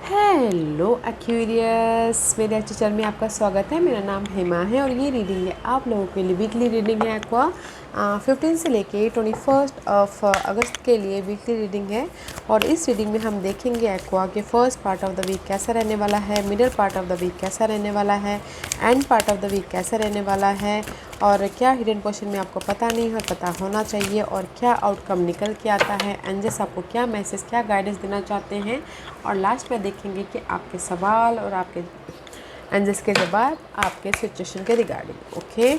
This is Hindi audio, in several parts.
हेलो एक्वेरियस, मेरे अच्छे चैनल में आपका स्वागत है। मेरा नाम हेमा है और ये रीडिंग है आप लोगों के लिए। वीकली रीडिंग है एक्वा 15 से लेके 21 अगस्त के लिए वीकली रीडिंग है। और इस रीडिंग में हम देखेंगे एक्वा के first part of the week कैसा रहने वाला है, middle part of the week कैसा रहने वाला है, end part of the week कैसा रहने वाला है, और क्या हिडन क्वेश्चन में आपको पता नहीं है पता होना चाहिए, और क्या आउटकम निकल के आता है, एंजल्स आपको क्या मैसेज क्या गाइडेंस देना चाहते हैं। और लास्ट में देखेंगे कि आपके सवाल और आपके एंजल्स के जवाब आपके सिचुएशन के रिगार्डिंग। ओके,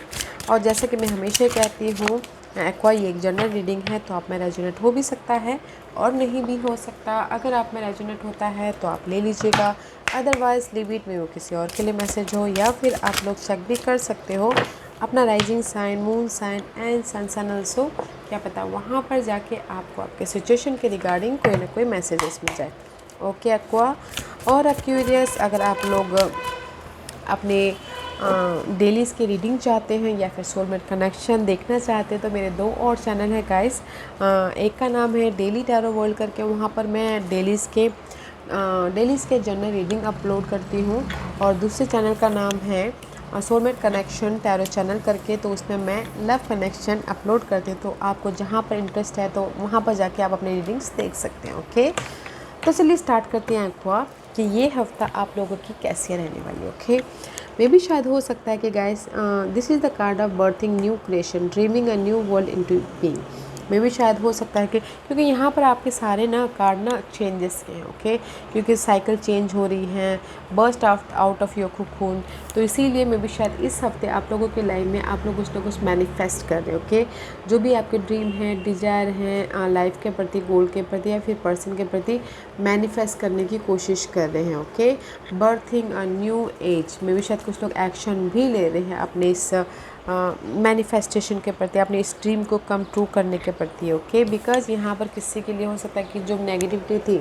और जैसे कि मैं हमेशा कहती हूँ एक्वा ये एक जनरल रीडिंग है, तो आप में रेजोनेट हो भी सकता है और नहीं भी हो सकता। अगर आप में रेजोनेट होता है तो आप ले लीजिएगा, अदरवाइज लिव इट में वो किसी और के लिए मैसेज हो, या फिर आप लोग चेक भी कर सकते हो अपना rising sign, moon sign and sun sign also. क्या पता वहाँ पर जाके आपको आपके सिचुएशन के रिगार्डिंग कोई ना कोई मैसेजेस मिल जाए। ओके एक्वा और एक्वेरियस, अगर आप लोग अपने डेलीज़ की रीडिंग चाहते हैं या फिर सोलमेट कनेक्शन देखना चाहते हैं तो मेरे दो और चैनल है गाइस। एक का नाम है डेली टैरो वर्ल्ड करके, वहाँ पर मैं डेलीज़ के जनरल रीडिंग अपलोड करती हूँ। और दूसरे चैनल का नाम है सोलमेट कनेक्शन टैरो चैनल करके, तो उसमें मैं लव कनेक्शन अपलोड करती हूँ। तो आपको जहाँ पर इंटरेस्ट है तो वहाँ पर जाके आप अपने रीडिंग्स देख सकते हैं। ओके, तो चलिए स्टार्ट करते हैं एक्वा कि ये हफ्ता आप लोगों की कैसी रहने वाली है। ओके, मे भी शायद हो सकता है कि guys this is the card of birthing new creation, dreaming a new world into being. मे भी शायद हो सकता है कि क्योंकि यहाँ पर आपके सारे ना कार्ड ना चेंजेस के हैं। ओके, क्योंकि साइकिल चेंज हो रही है, burst out of your cocoon, तो इसीलिए मे भी शायद इस हफ्ते आप लोगों के लाइफ में आप लोग कुछ ना कुछ मैनिफेस्ट कर रहे हैं। ओके, जो भी आपके ड्रीम है, डिज़ायर हैं लाइफ के प्रति, गोल के प्रति या फिर पर्सन के प्रति मैनिफेस्ट करने की कोशिश कर रहे हैं। Okay, berthing a new age में भी शायद कुछ लोग एक्शन भी ले रहे हैं अपने इस मैनिफेस्टेशन के प्रति, अपने इस ड्रीम को कम ट्रू करने के प्रति। ओके, बिकॉज यहाँ पर किसी के लिए हो सकता है कि जो नेगेटिविटी थी,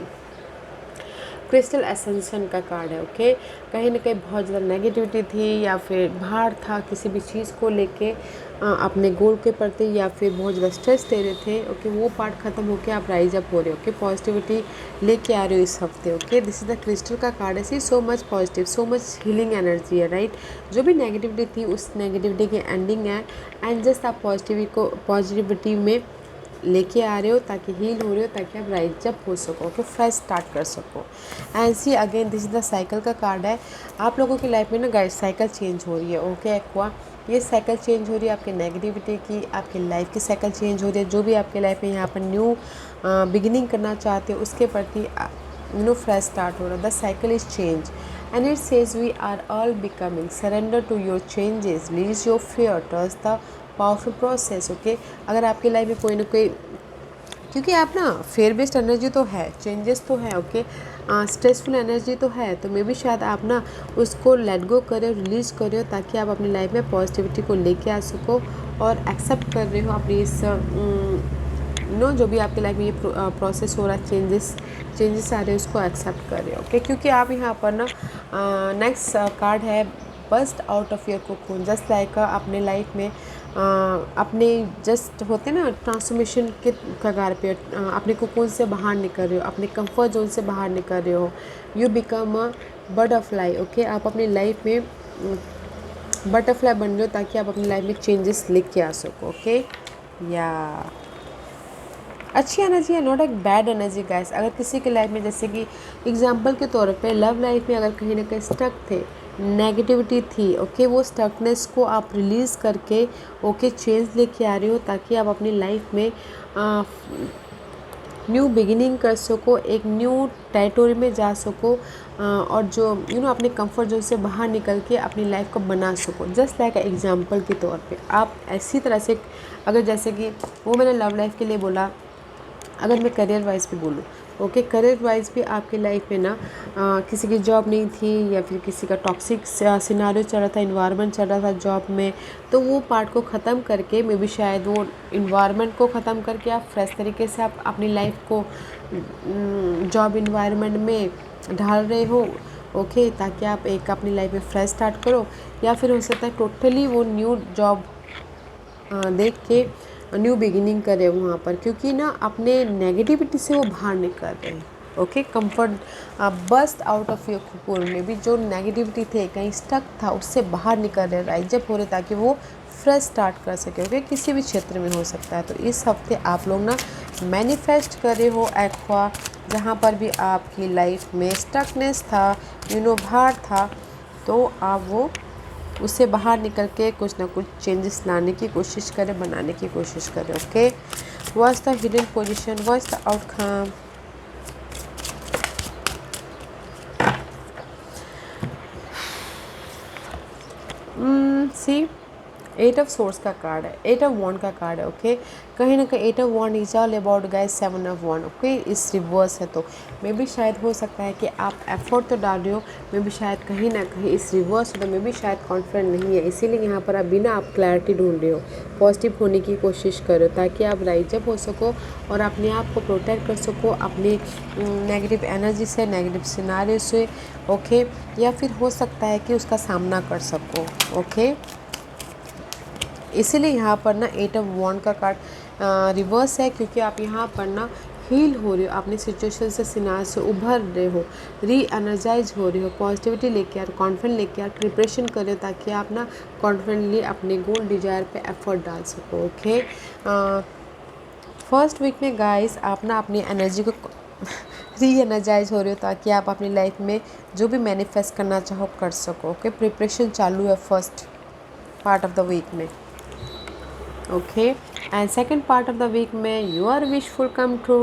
क्रिस्टल एसेंशन का कार्ड है। ओके, कहीं ना कहीं बहुत ज़्यादा नेगेटिविटी थी या फिर भार था किसी भी चीज़ को लेके अपने गोल के प्रति, या फिर बहुत ज़्यादा स्ट्रेस ले रहे थे। ओके, वो पार्ट ख़त्म होके आप राइज अप हो रहे हो। ओके, पॉजिटिविटी लेके आ रहे हो इस हफ्ते। Okay, this is the crystal का कार्ड है। See so much positive, so much healing energy है, राइट। जो भी नेगेटिविटी थी उस नेगेटिविटी की एंडिंग है, एंड जस्ट आप पॉजिटिविटी में लेके आ रहे हो ताकि हील हो रहे हो, ताकि आप राइज अप हो सको, कि फ्रेश स्टार्ट कर सको। And see again this is the cycle का कार्ड है। आप लोगों की लाइफ में ना गाइस साइकिल चेंज हो रही है। ओके एक्वा, ये साइकिल चेंज हो रही है आपकी नेगेटिविटी की, आपकी लाइफ की साइकिल चेंज हो रही है। जो भी आपके लाइफ में यहाँ पर न्यू बिगिनिंग करना चाहते हो उसके प्रति फ्रेश स्टार्ट हो रहा है। The cycle is change and it says we are all becoming, surrender to your changes, release your fear, trust the powerful process. Okay, अगर आपकी लाइफ में कोई ना कोई, क्योंकि आप ना फेयर बेस्ड एनर्जी तो है, चेंजेस तो है। ओके, स्ट्रेसफुल एनर्जी तो है, तो मे भी शायद आप ना उसको लेट गो करें, रिलीज करें, ताकि आप अपनी लाइफ में पॉजिटिविटी को लेके आ सको और एक्सेप्ट कर रहे हो अपनी इस जो भी आपकी लाइफ में ये प्रोसेस हो रहा है, चेंजेस आ रहे हैं, उसको एक्सेप्ट कर रहे हो। ओके, क्योंकि आप यहाँ पर ना नेक्स्ट कार्ड है bust out of your cocoon, just like अपने लाइफ में अपने जस्ट होते ना ट्रांसफॉर्मेशन के कगार पे, अपने कोकून से बाहर निकल रहे हो, अपने कंफर्ट जोन से बाहर निकल रहे हो। You become a butterfly. Okay, आप अपनी लाइफ में बटरफ्लाई बन रहे हो ताकि आप अपनी लाइफ में चेंजेस लेके आ सको। ओके, या अच्छी एनर्जी है, नॉट एक बैड एनर्जी गाइस। अगर किसी के लाइफ में, जैसे कि एग्जांपल के तौर पे लव लाइफ में अगर कहीं ना कहीं स्टक थे, नेगेटिविटी थी, ओके, वो स्टकनेस को आप रिलीज़ करके ओके चेंज लेके आ रहे हो ताकि आप अपनी लाइफ में न्यू बिगिनिंग कर सको, एक न्यू टेरिटोरी में जा सको, और जो अपने कंफर्ट जोन से बाहर निकल के अपनी लाइफ को बना सको। जस्ट लाइक एग्जांपल के तौर पे आप ऐसी तरह से, अगर जैसे कि वो मैंने लव लाइफ के लिए बोला, अगर मैं करियर वाइज भी बोलूँ, ओके, करियर वाइज भी आपकी लाइफ में ना किसी की जॉब नहीं थी या फिर किसी का टॉक्सिक सिनारियो चल रहा था, इन्वायरमेंट चल रहा था जॉब में, तो वो पार्ट को ख़त्म करके, मे बी शायद वो इन्वायरमेंट को ख़त्म करके आप फ्रेश तरीके से आप अपनी लाइफ को जॉब इन्वायरमेंट में ढाल रहे हो। ओके, ताकि आप एक अपनी लाइफ में फ्रेश स्टार्ट करो, या फिर हो सकता है टोटली वो न्यू जॉब देख के न्यू बिगिनिंग करे वहाँ पर, क्योंकि ना अपने नेगेटिविटी से वो बाहर निकल रहे हैं। Okay. Comfort bust out of your cocoon में भी जो नेगेटिविटी थे, कहीं स्टक था, उससे बाहर निकल रहे, राइज अप हो रहे, ताकि वो फ्रेश स्टार्ट कर सके। ओके, किसी भी क्षेत्र में हो सकता है। तो इस हफ्ते आप लोग ना मैनिफेस्ट कर रहे हो एक्वा, जहाँ पर भी आपकी लाइफ में स्टकनेस था, भार था, तो आप वो उससे बाहर निकल के कुछ ना कुछ चेंजेस लाने की कोशिश करें, बनाने की कोशिश करें। Okay, what's the hidden position, what's the outcome. See 8 of source का कार्ड है, 8 ऑफ वॉन्ड का कार्ड है। ओके, कहीं ना कहीं 8 of wand is all about guys 7 of wand. Okay, इस रिवर्स है, तो मे भी शायद हो सकता है कि आप एफर्ट तो डाल रहे हो, मे भी शायद कहीं ना कहीं इस रिवर्स है, तो मे भी शायद कॉन्फिडेंट नहीं है, इसीलिए यहाँ पर आप बिना आप क्लैरिटी ढूंढ रहे हो, पॉजिटिव होने की कोशिश करो, ताकि आप राइज अप हो सको और अपने आप को प्रोटेक्ट कर सको अपनी नेगेटिव एनर्जी से, नेगेटिव सिनारियो से। ओके, या फिर हो सकता है कि उसका सामना कर सको। ओके, इसीलिए यहाँ पर ना 8 ऑफ वॉन्ड का कार्ड रिवर्स है, क्योंकि आप यहाँ पर ना हील हो रहे हो, अपनी सिचुएशन से, सिनारियो से उभर रहे हो, री एनर्जाइज हो रहे हो, पॉजिटिविटी लेके आ, कॉन्फिडेंट लेके आ, प्रिपरेशन कर रहे हो, ताकि आप ना कॉन्फिडेंटली अपने गोल डिजायर पे एफर्ट डाल सको। ओके, फर्स्ट वीक में गाइस आप ना अपनी एनर्जी को री एनर्जाइज हो रहे हो, ताकि आप अपनी लाइफ में जो भी मैनिफेस्ट करना चाहो कर सको। ओके, प्रिपरेशन चालू है first part of the week में। Okay, and second part of the week में your wishful come true.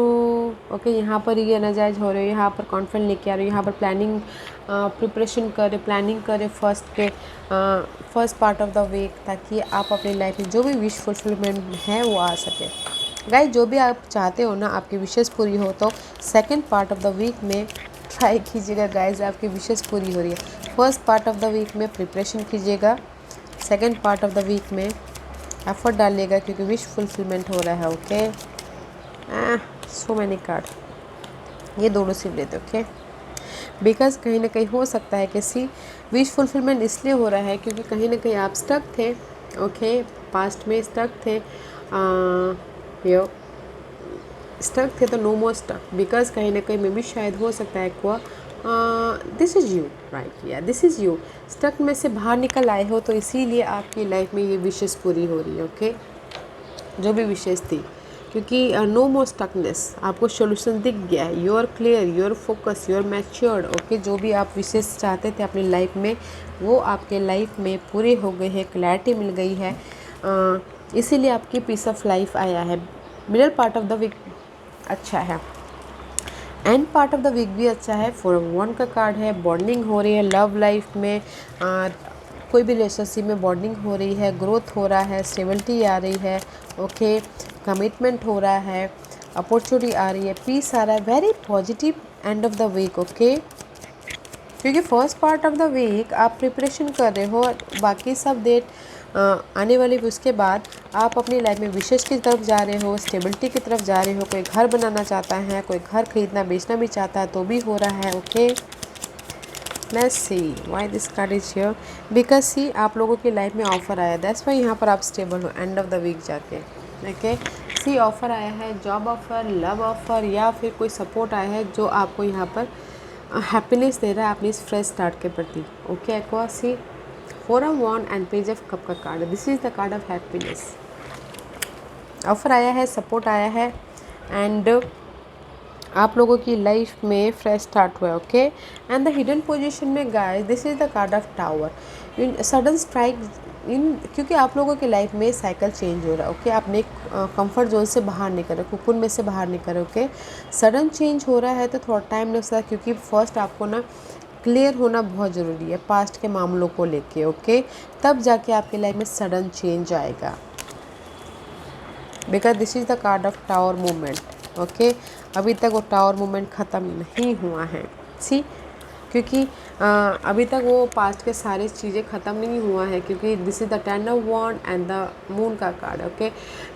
Okay, यहाँ पर ये एनर्जाइज हो रहे हो, यहाँ पर कॉन्फिडेंट लेके आ रहे हो, यहाँ पर प्लानिंग प्रिपरेशन करे, प्लानिंग करे first part of the week, ताकि आप अपनी लाइफ में जो भी विश फुलफिलमेंट है वो आ सके। गाइस, जो भी आप चाहते हो ना आपकी विशेस पूरी हो, तो second part of the week में ट्राई कीजिएगा। गाइस, आपकी विशेस पूरी हो रही है, first part of the week में प्रिपरेशन कीजिएगा, second part of the week में एफर्ट डालिएगा, क्योंकि विश फुलफिलमेंट हो रहा है। ओके, सो मैनी कार्ड, ये दोनों सिर्फ लेते। ओके, बिकॉज कहीं ना कहीं हो सकता है कि विश फुलफिलमेंट इसलिए हो रहा है क्योंकि कहीं ना कहीं आप स्टक थे। ओके, पास्ट में स्टक थे, यो स्टक थे, तो नो मोर स्टक, बिकॉज कहीं ना कहीं में भी शायद हो सकता है को दिस इज़ यू, राइट, या दिस इज़ यू, स्टक में से बाहर निकल आए हो, तो इसीलिए आपकी लाइफ में ये विशेष पूरी हो रही है। ओके, जो भी विशेष थी, क्योंकि नो मोर स्टकनेस, आपको सोल्यूशन दिख गया है, you are clear, you are focus, you are matured. Okay, जो भी आप विशेष चाहते थे अपनी लाइफ में, वो आपके लाइफ में पूरे हो गए हैं, क्लैरिटी मिल गई है, इसीलिए आपकी पीस ऑफ लाइफ आया है। Middle part of the week अच्छा है, end part of the week भी अच्छा है। 4 ऑफ वॉन्ड का कार्ड है, बॉन्डिंग हो रही है लव लाइफ में, कोई भी रिलेशनशिप में बॉन्डिंग हो रही है, ग्रोथ हो रहा है, स्टेबिलिटी आ रही है। ओके, कमिटमेंट हो रहा है, अपॉर्चुनिटी आ रही है, पीस आ रहा है, very positive end of the week. Okay, क्योंकि first part of the week आप प्रिपरेशन कर रहे हो, बाकी सब डेट आने वाली, उसके बाद आप अपनी लाइफ में विशेष की तरफ जा रहे हो, स्टेबिलिटी की तरफ जा रहे हो, कोई घर बनाना चाहता है, कोई घर खरीदना बेचना भी चाहता है, तो भी हो रहा है। Okay, let's see why this card is here, because see आप लोगों की लाइफ में ऑफर आया, दैट्स वाई यहाँ पर आप स्टेबल हो एंड ऑफ द वीक जाके। ओके, सी ऑफर आया है, जॉब ऑफर, लव ऑफर, या फिर कोई सपोर्ट आया है जो आपको यहाँ पर हैप्पीनेस दे रहा है अपनी इस फ्रेश स्टार्ट के प्रति। ओके, एक्वा सी 4 of wand and page of cup का card, this is the card of happiness. Offer आया है, सपोर्ट आया है, एंड आप लोगों की लाइफ में फ्रेश स्टार्ट हुआ है। Okay, and the hidden position में guys this is the card of tower, in sudden strike in, क्योंकि आप लोगों की लाइफ में साइकिल चेंज हो रहा है। ओके, आपने कंफर्ट जोन से बाहर निकल रहे, कुकुन में से बाहर निकल रहे। ओके, सडन चेंज हो रहा है, तो थोड़ा टाइम लग सकता है, क्योंकि फर्स्ट आपको ना क्लियर होना बहुत ज़रूरी है पास्ट के मामलों को लेके। ओके, तब जाके आपकी लाइफ में सडन चेंज आएगा, because this is the card of tower movement. Okay, अभी तक वो टावर मूवमेंट ख़त्म नहीं हुआ है, सी, क्योंकि अभी तक वो पास्ट के सारी चीज़ें ख़त्म नहीं हुआ है, क्योंकि this is the 10 of wand and the moon का कार्ड। ओके,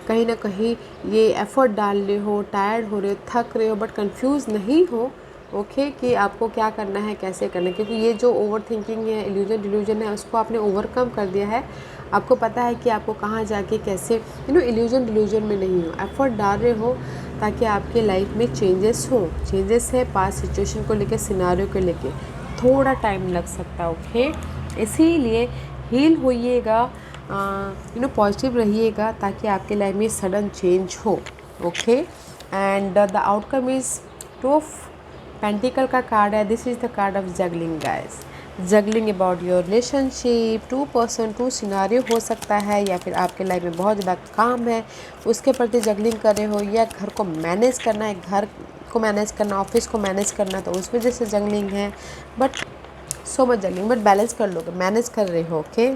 कहीं ना कहीं ये एफर्ट डाल रहे हो, टायर्ड हो रहे हो, थक रहे हो, बट कंफ्यूज नहीं हो। ओके, कि आपको क्या करना है, कैसे करना है, क्योंकि ये जो ओवर थिंकिंग है, इल्यूजन डिल्यूजन है, उसको आपने ओवरकम कर दिया है। आपको पता है कि आपको कहाँ जाके कैसे इल्यूजन डिल्यूजन में नहीं हो, एफर्ट डाल रहे हो, ताकि आपके लाइफ में चेंजेस हो। चेंजेस है पास्ट सिचुएशन को लेके, सिनारियो को लेके थोड़ा टाइम लग सकता है, ओके। इसीलिए हील होइएगा, पॉजिटिव रहिएगा ताकि आपके लाइफ में सडन चेंज हो, okay. And the outcome is 2 of pentacle का कार्ड है। This is the card of juggling guys. Juggling about your relationship, 2 person 2 scenario हो सकता है, या फिर आपके लाइफ में बहुत ज़्यादा काम है उसके प्रति जगलिंग कर रहे हो, या घर को मैनेज करना है, घर को मैनेज करना, ऑफिस को मैनेज करना, तो उस वजह से जगलिंग है। But so much juggling, but balance कर लोगे, मैनेज कर रहे हो, ओके।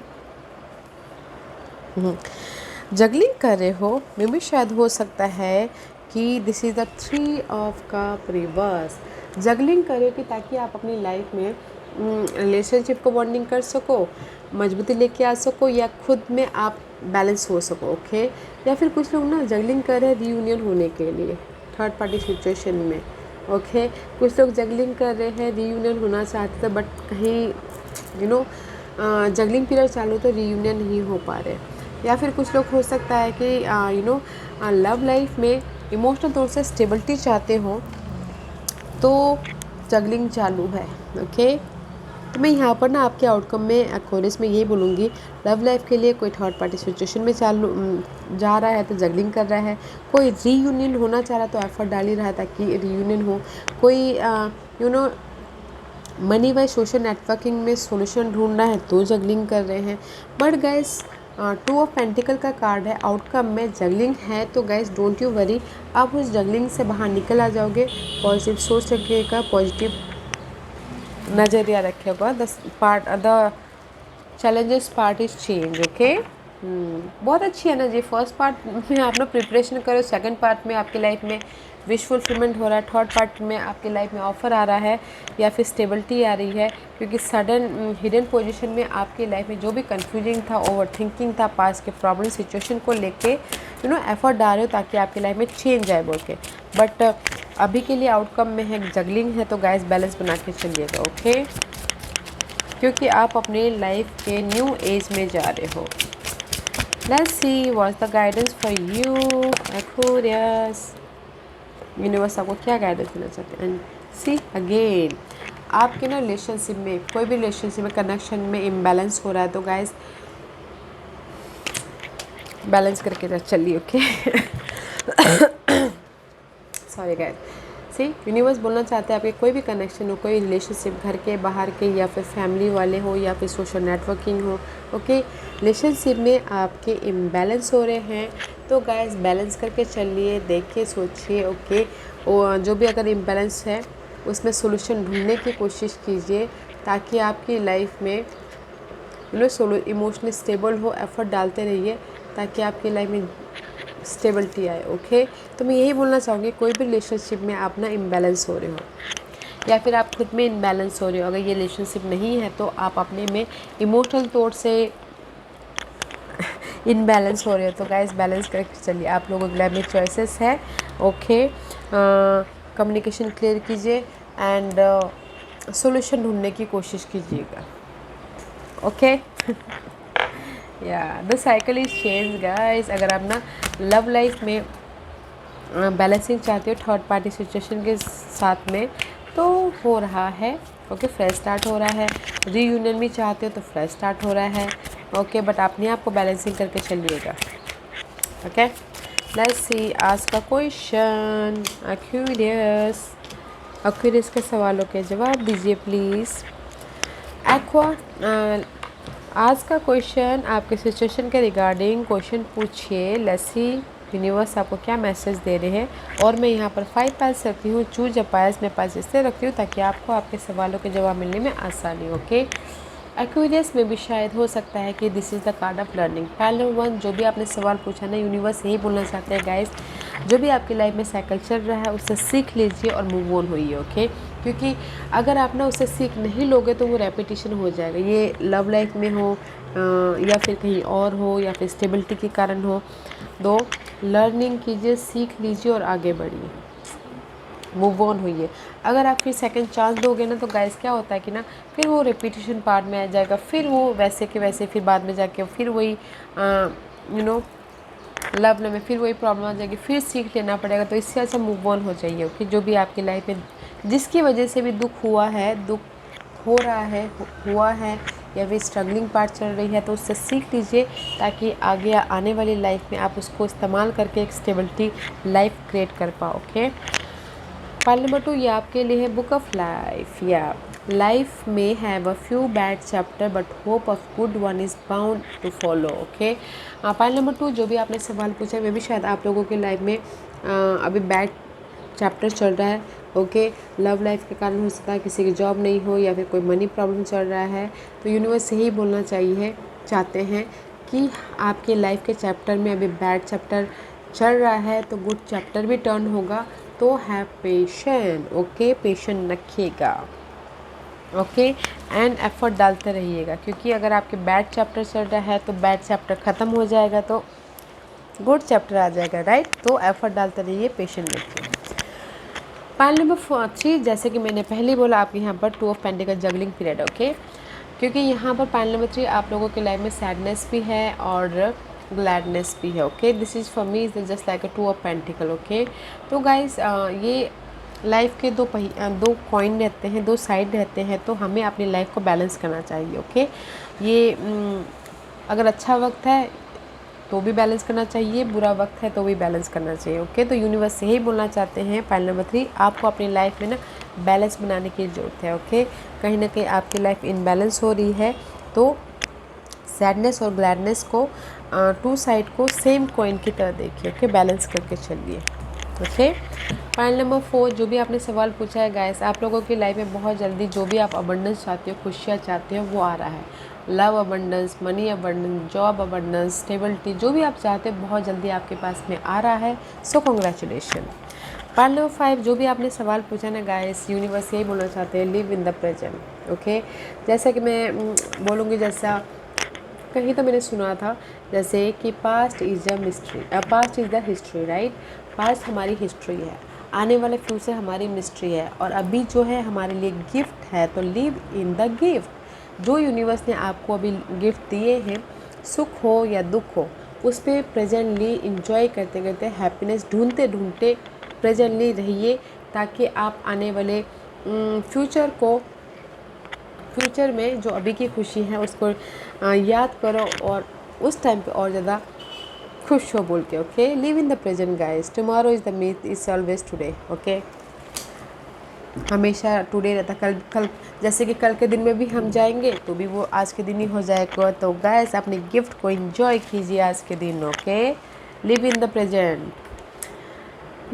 जगलिंग कर रहे हो, मे भी शायद हो सकता है कि this is the 3 of cup reverse. Juggling कर रहे हो कि ताकि आप अपनी लाइफ में रिलेशनशिप को बॉन्डिंग कर सको, मजबूती लेके आ सको, या खुद में आप बैलेंस हो सको, ओके। या फिर कुछ लोग ना जगलिंग कर रहे हैं रीयूनियन होने के लिए थर्ड पार्टी सिचुएशन में, ओके। कुछ लोग जगलिंग कर रहे हैं रीयूनियन होना चाहते थे, बट कहीं जगलिंग पीरियड चालू तो रीयूनियन नहीं हो पा रहे। या फिर कुछ लोग हो सकता है कि लव लाइफ में इमोशनल तौर से स्टेबिलिटी चाहते हो, तो जगलिंग चालू है, ओके। तो मैं यहाँ पर ना आपके आउटकम में एक्वेरियस में यही बोलूँगी, लव लाइफ के लिए कोई थर्ड पार्टी सिचुएशन में जा रहा है तो जगलिंग कर रहा है, कोई रीयूनियन होना चाह रहा है तो एफर्ट डाल ही रहा है ताकि रीयूनियन हो, कोई मनी वाइज सोशल नेटवर्किंग में सॉल्यूशन ढूंढना है तो जगलिंग कर रहे हैं। बट गाइस 2 ऑफ पेंटिकल का कार्ड है, आउटकम में जगलिंग है, तो गाइस डोंट यू वरी, आप उस जगलिंग से बाहर निकल आ जाओगे। पॉजिटिव सोच रखिएगा, पॉजिटिव नज़रिया रखिएगा। The challenges part is change, okay. बहुत अच्छी एनर्जी। फर्स्ट पार्ट में आप ना प्रिपरेशन करो, सेकंड पार्ट में आपकी लाइफ में विश फुलफिलमेंट हो रहा है, थर्ड पार्ट में आपकी लाइफ में ऑफर आ रहा है या फिर स्टेबिलिटी आ रही है, क्योंकि सडन हिडन पोजीशन में आपकी लाइफ में जो भी कंफ्यूजिंग था, ओवर थिंकिंग था, पास के प्रॉब्लम सिचुएशन को लेके एफर्ट डाल रहे हो ताकि आपकी लाइफ में चेंज आए बोल के। बट अभी के लिए आउटकम में है जगलिंग है, तो गाइस बैलेंस बना के चलिएगा, ओके, क्योंकि आप अपने लाइफ के न्यू एज में जा रहे हो। Let's see what's the guidance for you Aquarius. Universe आपको क्या गाइडेंस देना चाहते हैं। एंड सी अगेन, आपके ना रिलेशनशिप में, कोई भी रिलेशनशिप में, कनेक्शन में इम्बैलेंस हो रहा है, तो गाइस बैलेंस करके चलिए, ओके। सॉरी गाइस, सी यूनिवर्स बोलना चाहते हैं आपके कोई भी कनेक्शन हो, कोई रिलेशनशिप, घर के बाहर के या फिर फैमिली वाले हो या फिर सोशल नेटवर्किंग हो, ओके, रिलेशनशिप में आपके इम्बैलेंस हो रहे हैं, तो गाइस बैलेंस करके चलिए, देखिए, सोचिए, ओके। और जो भी अगर इम्बैलेंस है उसमें सोल्यूशन ढूंढने की कोशिश कीजिए ताकि आपकी लाइफ में इमोशनली स्टेबल हो। एफर्ट डालते रहिए ताकि आपकी लाइफ में स्टेबिलिटी आए, ओके। तो मैं यही बोलना चाहूँगी, कोई भी रिलेशनशिप में आप ना इम्बैलेंस हो रहे हो या फिर आप खुद में इम्बैलेंस हो रहे हो, अगर ये रिलेशनशिप नहीं है तो आप अपने में इमोशनल तौर से इनबैलेंस हो रहे हो, तो गाइस बैलेंस करके चलिए। आप लोगों के लाइफ में चॉइसेस है, ओके। कम्युनिकेशन क्लियर कीजिए एंड सॉल्यूशन ढूंढने की कोशिश कीजिएगा, ओके। या the cycle is change guys. अगर आप ना लव लाइफ में बैलेंसिंग चाहते हो थर्ड पार्टी सिचुएशन के साथ में, तो हो रहा है, ओके, फ्रेश स्टार्ट हो रहा है। रीयूनियन भी चाहते हो तो फ्रेश स्टार्ट हो रहा है, ओके। बट अपने आप को बैलेंसिंग करके चलिएगा, ओके। लेट्स सी आज का क्वेश्चन एक्वेरियस। एक्वेरियस के सवालों के जवाब दीजिए प्लीज़। आज का क्वेश्चन आपके सिचुएशन के रिगार्डिंग क्वेश्चन पूछिए। लेट्स सी यूनिवर्स आपको क्या मैसेज दे रहे हैं। और मैं यहाँ पर 5 पाइल्स रखती हूँ, चूज अ पाइल्स मैं पाइल्स इसलिए रखती हूँ ताकि आपको आपके सवालों के जवाब मिलने में आसानी, ओके। एक्वेरियस में भी शायद हो सकता है कि this is the card of learning. पहले 1 जो भी आपने सवाल पूछा ना, यूनिवर्स यही बोलना चाहते हैं गाइस, जो भी आपकी लाइफ में साइकिल चल रहा है उससे सीख लीजिए और मूव ऑन होइए, ओके। क्योंकि अगर आप ना उससे सीख नहीं लोगे तो वो रेपिटेशन हो जाएगा। ये लव लाइफ में हो या फिर कहीं और हो या फिर स्टेबिलिटी के कारण हो, तो लर्निंग कीजिए, सीख लीजिए और आगे बढ़िए, मूव ऑन होइए। अगर आप फिर सेकंड चांस दोगे ना, तो गाइस क्या होता है कि ना फिर वो रिपीटेशन पार्ट में आ जाएगा, फिर वो वैसे के वैसे, फिर बाद में जाके फिर वही लव में फिर वही प्रॉब्लम आ जाएगी, फिर सीख लेना पड़ेगा। तो इससे अच्छा मूव ऑन हो जाइए। ओके, जो भी आपकी लाइफ में जिसकी वजह से भी दुख हुआ है, दुख हो रहा है, हुआ है, या फिर स्ट्रगलिंग पार्ट चल रही है, तो उससे सीख लीजिए ताकि आगे आने वाली लाइफ में आप उसको इस्तेमाल करके एक स्टेबिलिटी लाइफ क्रिएट कर पाओ। ओके, पार्ट नंबर 2 ये आपके लिए है बुक ऑफ लाइफ। या लाइफ में have a few bad chapter but hope of good one is bound to follow. Okay, part number 2 जो भी आपने सवाल पूछा है, वे भी शायद आप लोगों की लाइफ में अभी बैड चैप्टर चल रहा है। ओके, लव लाइफ के कारण हो सकता है किसी की जॉब नहीं हो, या फिर कोई मनी प्रॉब्लम चल रहा है। तो यूनिवर्स से ही बोलना चाहते हैं कि आपके लाइफ के चैप्टर में अभी बैड चैप्टर चल रहा है, तो गुड चैप्टर भी टर्न होगा। तो हैव पेशेंस। ओके, पेशेंस रखिएगा। ओके, एंड एफर्ट डालते रहिएगा, क्योंकि अगर आपके बैड चैप्टर चल रहा है तो बैड चैप्टर ख़त्म हो जाएगा तो गुड चैप्टर आ जाएगा, राइट। तो एफर्ट डालते रहिए, पेशेंस रखिए। पाइल नंबर 3 जैसे कि मैंने पहले बोला, आपके यहाँ पर 2 of pentacle juggling period. Okay, क्योंकि यहाँ पर पाइल नंबर 3 आप लोगों के लाइफ में सैडनेस भी है और ग्लैडनेस भी है। Okay, this is for me is just like a 2 of pentacle. Okay, तो गाइज ये लाइफ के दो कॉइन रहते हैं, 2 साइड रहते हैं, तो हमें अपनी लाइफ को बैलेंस करना चाहिए। ओके, ये अगर अच्छा वक्त है तो भी बैलेंस करना चाहिए, बुरा वक्त है तो भी बैलेंस करना चाहिए। ओके, तो यूनिवर्स से ही बोलना चाहते हैं पाइल नंबर 3 आपको अपनी लाइफ में ना बैलेंस बनाने की ज़रूरत है। ओके, कहीं ना कहीं आपकी लाइफ इनबैलेंस हो रही है, तो सैडनेस और ग्लैडनेस को 2 साइड को सेम कॉइन की तरह देखिए। ओके, बैलेंस करके चलिए। ओके, पाइल नंबर 4 जो भी आपने सवाल पूछा है गाइस, आप लोगों की लाइफ में बहुत जल्दी जो भी आप अबंडेंस चाहते हो, खुशियाँ चाहते हो, वो आ रहा है। Love abundance, money abundance, job abundance, stability, जो भी आप चाहते हो बहुत जल्दी आपके पास में आ रहा है। So congratulation. पार्ट नंबर 5 जो भी आपने सवाल पूछा ना गाइस, यूनिवर्स यही बोलना चाहते हैं, live in the present. Okay, जैसा कि मैं बोलूँगी, जैसा कहीं तो मैंने सुना था जैसे कि past is the mystery, past is the history, right. Past हमारी हिस्ट्री है, आने वाले फ्यूचर हमारी मिस्ट्री है, और अभी जो है हमारे लिए गिफ्ट है। तो लिव इन द गिफ्ट। जो यूनिवर्स ने आपको अभी गिफ्ट दिए हैं, सुख हो या दुख हो, उस पर प्रेजेंटली इंजॉय करते करते, हैप्पीनेस ढूंढते ढूंढते प्रेजेंटली रहिए, ताकि आप आने वाले फ्यूचर में जो अभी की खुशी है उसको याद करो, और उस टाइम पे और ज़्यादा खुश हो बोल के। Okay, live in the present guys, tomorrow is the meat is always today. Okay, हमेशा टुडे रहता, कल जैसे कि कल के दिन में भी हम जाएंगे तो भी वो आज के दिन ही हो जाएगा। तो गाइस अपने गिफ्ट को एंजॉय कीजिए आज के दिन। Okay, live in the present.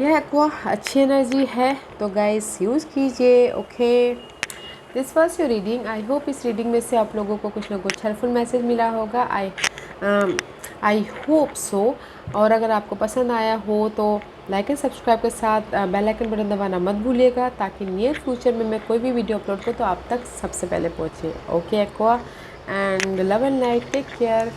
यह आपको अच्छी एनर्जी है तो गाइस यूज़ कीजिए। Okay, this was your reading. I hope इस रीडिंग में से आप लोगों को कुछ ना कुछ हेल्पफुल मैसेज मिला होगा। I hope so. और अगर आपको पसंद आया हो तो लाइक एंड सब्सक्राइब के साथ बेल आइकन बटन दबाना मत भूलिएगा, ताकि नियर फ्यूचर में मैं कोई भी वीडियो अपलोड करूँ तो आप तक सबसे पहले पहुँचे। Okay Aqua, and love and light, take care.